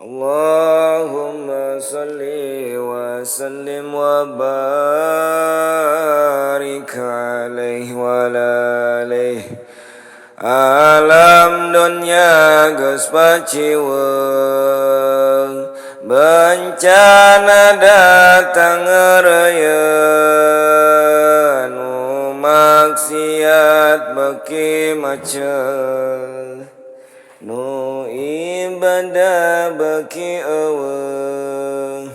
Allahumma salli wa sallim wa barik alaihi wa ala alihi. Alam dunya geus paciweung, bencana datang ngeureyeun, nu maksiat beki macet, nu ibadah beki eueuh.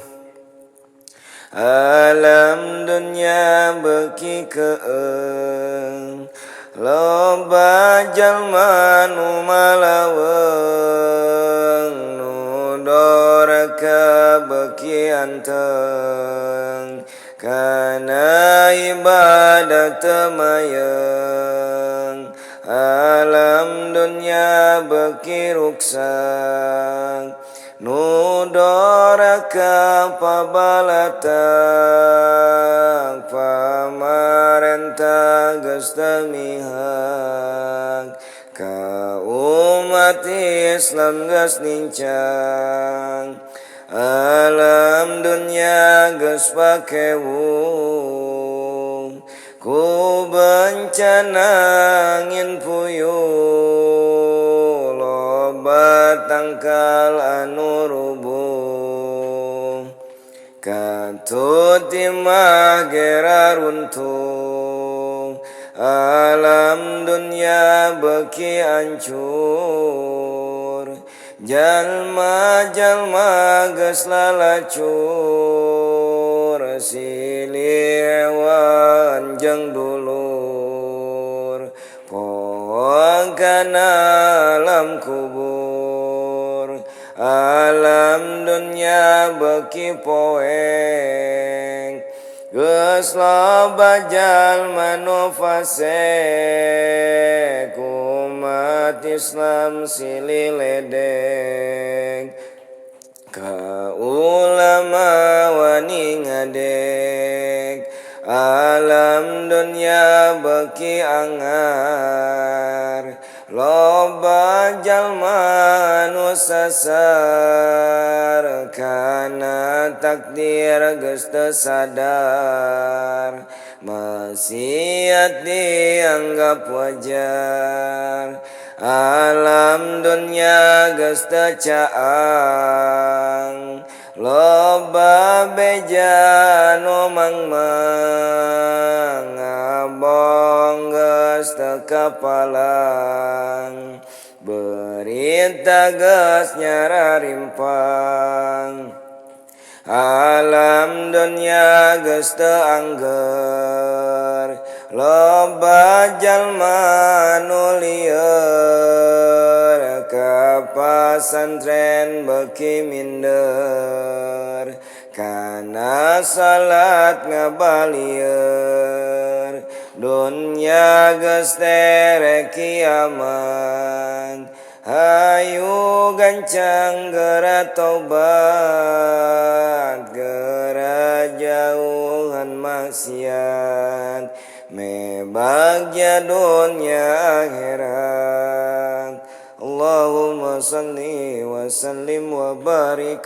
Alam dunya beki keung, loba jalma nu malaweung, nu doraka beki anteng, kana ibadah teu mayeng. Alam dunya beki ruksak, nu doraka pabalatak, pamarentah geus teu mihak, ka umat Islam geus nincang. Alam dunya geus pakewung, ku bencana angin puyuh, loba tangkal anu rubuh, katut imah gera runtuh. Alam dunya beki hancur, jalma-jalma geus lalacur, silih hewan jeung dulur, poang kana alam kubur. Alam dunya beki poek, geus loba jalma nu fasek, umat Islam silih ledek, ka ulama wani ngadek. Alam dunya beki angar, loba jalma nu sasar, kana takdir geus teu sadar, maksiat dianggap wajar. Alam dunya geus teu caang, loba beja nu mangmang, ngabong geus teu kapalang, berita geus nyararimpang. Alam dunya geus teu angger, loba jalma nu lieur, ka pasantren beki minder, kana salat ngabalieur. Dunya geus tere kiamat, hayu gancang geura taubat, geura jauhan maksiat, me bagja dunya akhirat. Allahumma salli wa sallim wa barik